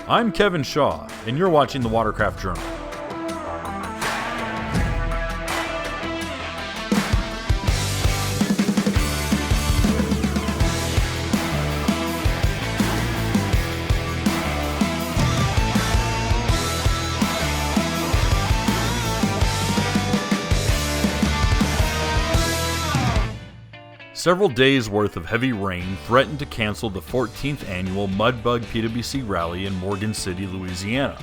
I'm Kevin Shaw, and you're watching the Watercraft Journal. Several days' worth of heavy rain threatened to cancel the 14th annual Mudbug PWC rally in Morgan City, Louisiana.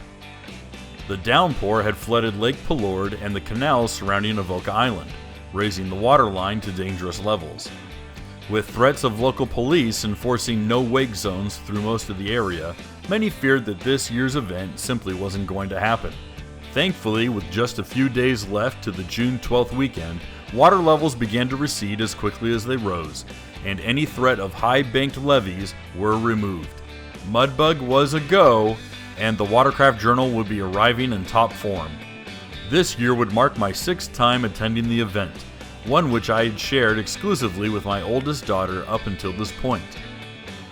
The downpour had flooded Lake Palourde and the canals surrounding Avoca Island, raising the water line to dangerous levels. With threats of local police enforcing no-wake zones through most of the area, many feared that this year's event simply wasn't going to happen. Thankfully, with just a few days left to the June 12th weekend, water levels began to recede as quickly as they rose, and any threat of high-banked levees were removed. Mudbug was a go, and the Watercraft Journal would be arriving in top form. This year would mark my 6th time attending the event, one which I had shared exclusively with my oldest daughter up until this point.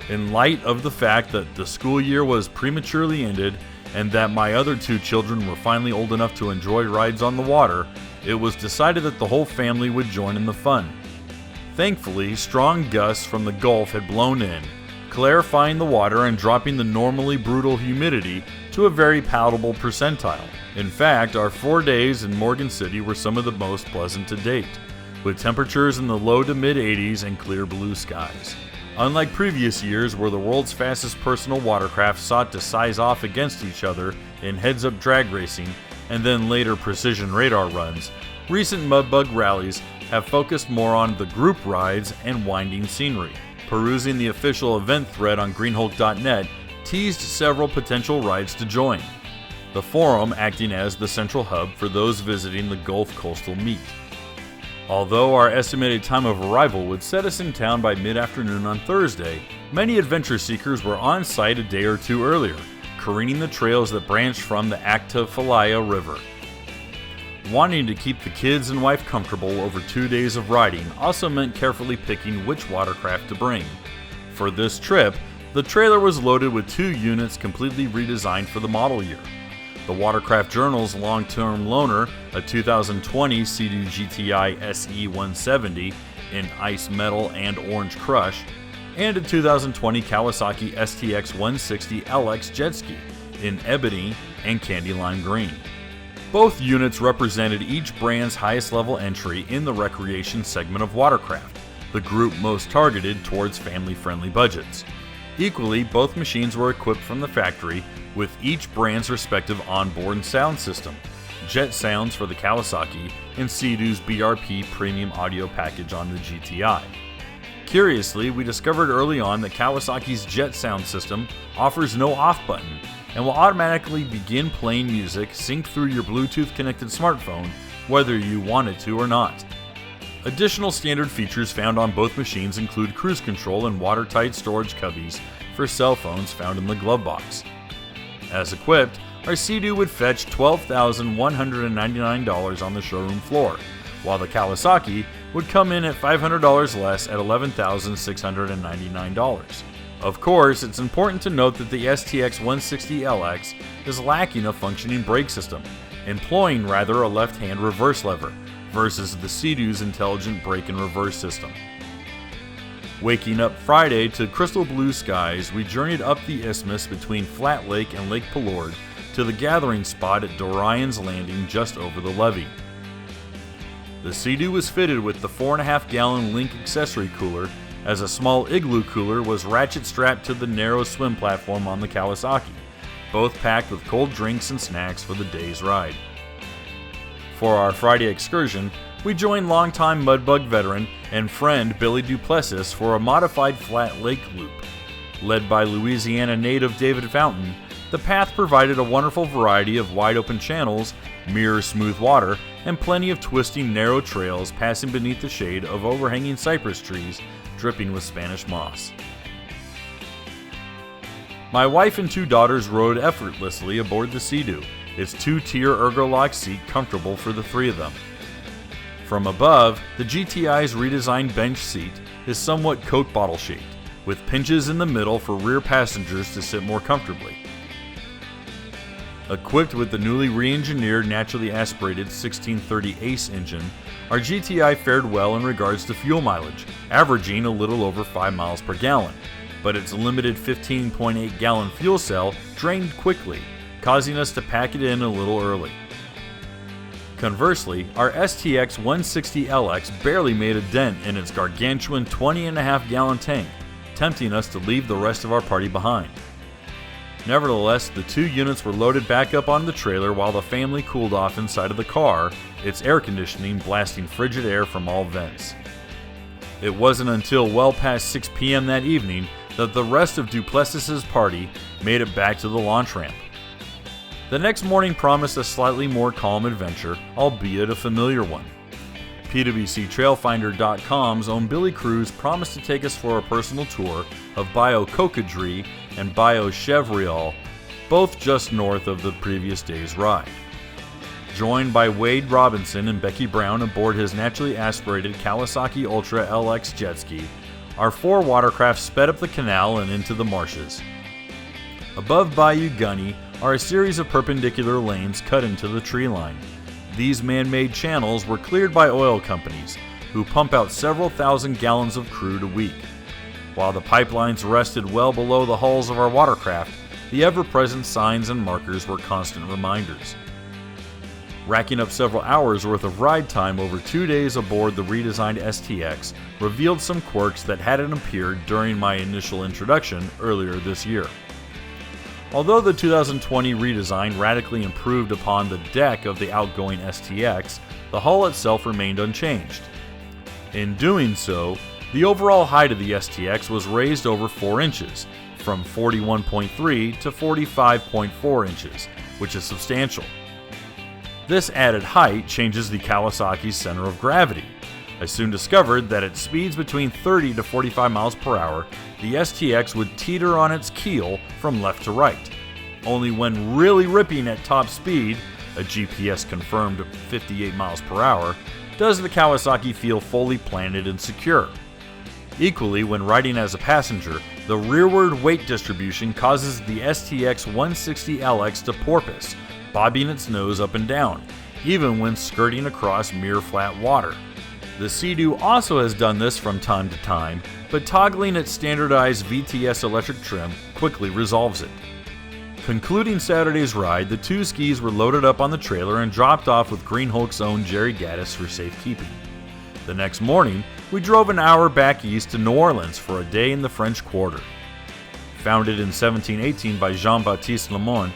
In light of the fact that the school year was prematurely ended, and that my other 2 children were finally old enough to enjoy rides on the water, it was decided that the whole family would join in the fun. Thankfully, strong gusts from the Gulf had blown in, clarifying the water and dropping the normally brutal humidity to a very palatable percentile. In fact, our 4 days in Morgan City were some of the most pleasant to date, with temperatures in the low to mid 80s and clear blue skies. Unlike previous years where the world's fastest personal watercraft sought to size off against each other in heads-up drag racing and then later precision radar runs, recent Mudbug rallies have focused more on the group rides and winding scenery. Perusing the official event thread on Greenhulk.net teased several potential rides to join, the forum acting as the central hub for those visiting the Gulf coastal meet. Although our estimated time of arrival would set us in town by mid-afternoon on Thursday, many adventure seekers were on site a day or 2 earlier, careening the trails that branched from the Acta-Falaya River. Wanting to keep the kids and wife comfortable over 2 days of riding also meant carefully picking which watercraft to bring. For this trip, the trailer was loaded with 2 units completely redesigned for the model year. The Watercraft Journal's long-term loaner, a 2020 Sea-Doo GTI SE 170 in ice metal and orange crush, and a 2020 Kawasaki STX 160 LX jet ski in ebony and candy lime green. Both units represented each brand's highest level entry in the recreation segment of watercraft, the group most targeted towards family-friendly budgets. Equally, both machines were equipped from the factory with each brand's respective onboard sound system, Jet Sounds for the Kawasaki and Sea-Doo's BRP premium audio package on the GTI. Curiously, we discovered early on that Kawasaki's Jet Sound system offers no off button and will automatically begin playing music synced through your Bluetooth connected smartphone whether you want it to or not. Additional standard features found on both machines include cruise control and watertight storage cubbies for cell phones found in the glove box. As equipped, our Sea-Doo would fetch $12,199 on the showroom floor, while the Kawasaki would come in at $500 less at $11,699. Of course, it's important to note that the STX 160 LX is lacking a functioning brake system, employing rather a left-hand reverse lever, versus the Sea-Doo's intelligent brake and reverse system. Waking up Friday to crystal blue skies, we journeyed up the isthmus between Flat Lake and Lake Palourde to the gathering spot at Dorion's Landing just over the levee. The Sea-Doo was fitted with the 4.5-gallon Link accessory cooler, as a small igloo cooler was ratchet strapped to the narrow swim platform on the Kawasaki, both packed with cold drinks and snacks for the day's ride. For our Friday excursion, we joined longtime Mudbug veteran and friend Billy Duplessis for a modified flat lake loop. Led by Louisiana native David Fountain, the path provided a wonderful variety of wide-open channels, mirror-smooth water, and plenty of twisting narrow trails passing beneath the shade of overhanging cypress trees dripping with Spanish moss. My wife and 2 daughters rode effortlessly aboard the Sea-Doo, its 2-tier ergo-lock seat comfortable for the 3 of them. From above, the GTI's redesigned bench seat is somewhat Coke bottle shaped, with pinches in the middle for rear passengers to sit more comfortably. Equipped with the newly re-engineered naturally aspirated 1630 Ace engine, our GTI fared well in regards to fuel mileage, averaging a little over 5 miles per gallon, but its limited 15.8 gallon fuel cell drained quickly, causing us to pack it in a little early. Conversely, our STX 160LX barely made a dent in its gargantuan 20.5 gallon tank, tempting us to leave the rest of our party behind. Nevertheless, the two units were loaded back up on the trailer while the family cooled off inside of the car, its air conditioning blasting frigid air from all vents. It wasn't until well past 6 p.m. that evening that the rest of Duplessis's party made it back to the launch ramp. The next morning promised a slightly more calm adventure, albeit a familiar one. PWCTrailfinder.com's own Billy Cruz promised to take us for a personal tour of Bayou Cocodrie and Bayou Chevriol, both just north of the previous day's ride. Joined by Wade Robinson and Becky Brown aboard his naturally aspirated Kawasaki Ultra LX jet ski, our 4 watercraft sped up the canal and into the marshes. Above Bayou Gunny are a series of perpendicular lanes cut into the tree line. These man-made channels were cleared by oil companies, who pump out several thousand gallons of crude a week. While the pipelines rested well below the hulls of our watercraft, the ever-present signs and markers were constant reminders. Racking up several hours worth of ride time over 2 days aboard the redesigned STX revealed some quirks that hadn't appeared during my initial introduction earlier this year. Although the 2020 redesign radically improved upon the deck of the outgoing STX, the hull itself remained unchanged. In doing so, the overall height of the STX was raised over 4 inches, from 41.3 to 45.4 inches, which is substantial. This added height changes the Kawasaki's center of gravity. I soon discovered that at speeds between 30 to 45 miles per hour, the STX would teeter on its keel from left to right. Only when really ripping at top speed, a GPS-confirmed 58 miles per hour, does the Kawasaki feel fully planted and secure. Equally, when riding as a passenger, the rearward weight distribution causes the STX 160LX to porpoise, bobbing its nose up and down, even when skirting across mirror-flat water. The Sea-Doo also has done this from time to time, but toggling its standardized VTS electric trim quickly resolves it. Concluding Saturday's ride, the 2 skis were loaded up on the trailer and dropped off with Greenhulk's own Jerry Gaddis for safekeeping. The next morning, we drove an hour back east to New Orleans for a day in the French Quarter. Founded in 1718 by Jean-Baptiste Lemoyne,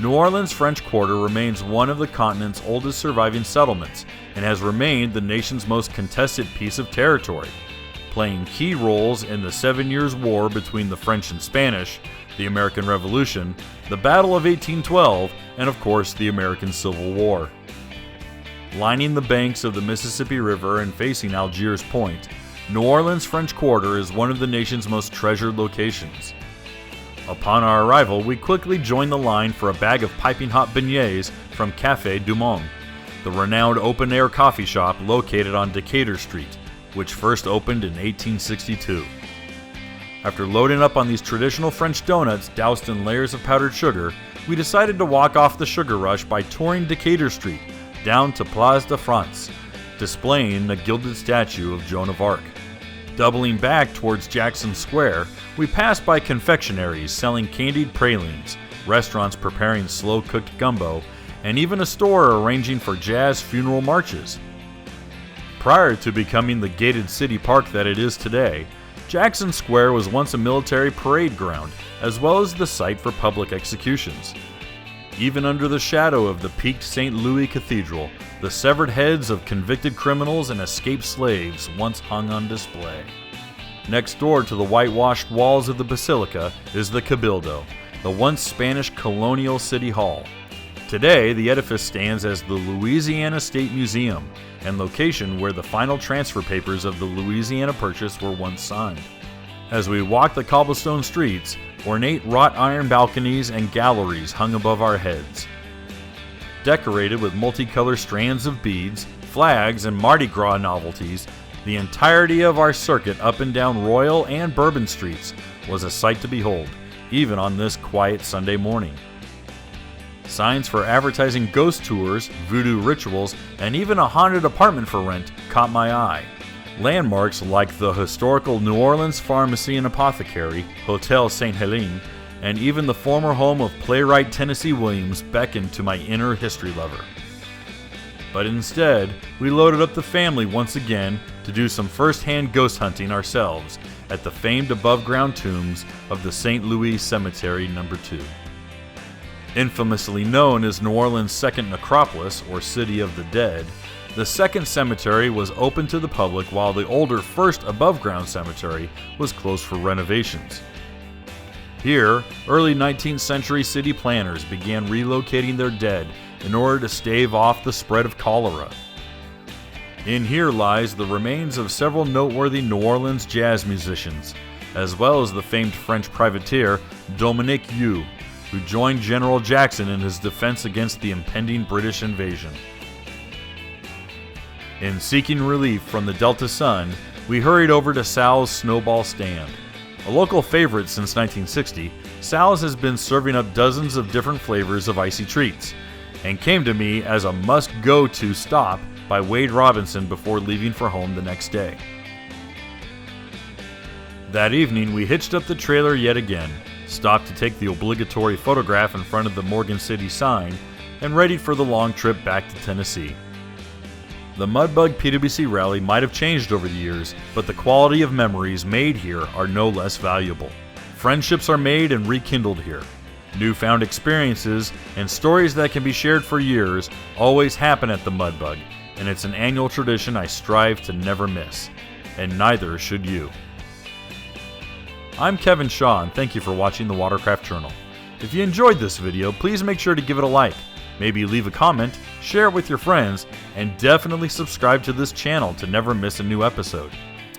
New Orleans' French Quarter remains one of the continent's oldest surviving settlements and has remained the nation's most contested piece of territory, playing key roles in the 7 Years' War between the French and Spanish, the American Revolution, the Battle of 1812, and of course the American Civil War. Lining the banks of the Mississippi River and facing Algiers Point, New Orleans' French Quarter is one of the nation's most treasured locations. Upon our arrival, we quickly joined the line for a bag of piping hot beignets from Café du Monde, the renowned open-air coffee shop located on Decatur Street, which first opened in 1862. After loading up on these traditional French donuts doused in layers of powdered sugar, we decided to walk off the sugar rush by touring Decatur Street down to Place de France, displaying the gilded statue of Joan of Arc. Doubling back towards Jackson Square, we passed by confectionaries selling candied pralines, restaurants preparing slow-cooked gumbo, and even a store arranging for jazz funeral marches. Prior to becoming the gated city park that it is today, Jackson Square was once a military parade ground, as well as the site for public executions. Even under the shadow of the peaked St. Louis Cathedral, the severed heads of convicted criminals and escaped slaves once hung on display. Next door to the whitewashed walls of the basilica is the Cabildo, the once Spanish colonial city hall. Today, the edifice stands as the Louisiana State Museum and location where the final transfer papers of the Louisiana Purchase were once signed. As we walk the cobblestone streets, ornate wrought iron balconies and galleries hung above our heads. Decorated with multicolored strands of beads, flags, and Mardi Gras novelties, the entirety of our circuit up and down Royal and Bourbon Streets was a sight to behold, even on this quiet Sunday morning. Signs for advertising ghost tours, voodoo rituals, and even a haunted apartment for rent caught my eye. Landmarks like the historical New Orleans Pharmacy and Apothecary, Hotel St. Helene, and even the former home of playwright Tennessee Williams beckoned to my inner history lover. But instead, we loaded up the family once again to do some first-hand ghost hunting ourselves at the famed above-ground tombs of the St. Louis Cemetery No. 2. Infamously known as New Orleans' second necropolis, or City of the Dead, the second cemetery was open to the public while the older first above-ground cemetery was closed for renovations. Here, early 19th century city planners began relocating their dead in order to stave off the spread of cholera. In here lies the remains of several noteworthy New Orleans jazz musicians, as well as the famed French privateer Dominique You, who joined General Jackson in his defense against the impending British invasion. In seeking relief from the Delta sun, we hurried over to Sal's Snowball Stand. A local favorite since 1960, Sal's has been serving up dozens of different flavors of icy treats, and came to me as a must-go-to stop by Wade Robinson before leaving for home the next day. That evening, we hitched up the trailer yet again, stopped to take the obligatory photograph in front of the Morgan City sign, and readied for the long trip back to Tennessee. The Mudbug PWC Rally might have changed over the years, but the quality of memories made here are no less valuable. Friendships are made and rekindled here. Newfound experiences and stories that can be shared for years always happen at the Mudbug, and it's an annual tradition I strive to never miss. And neither should you. I'm Kevin Shaw, and thank you for watching the Watercraft Journal. If you enjoyed this video, please make sure to give it a like. Maybe leave a comment, share it with your friends, and definitely subscribe to this channel to never miss a new episode.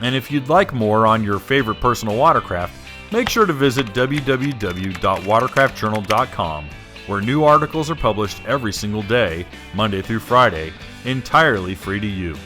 And if you'd like more on your favorite personal watercraft, make sure to visit www.watercraftjournal.com, where new articles are published every single day, Monday through Friday, entirely free to you.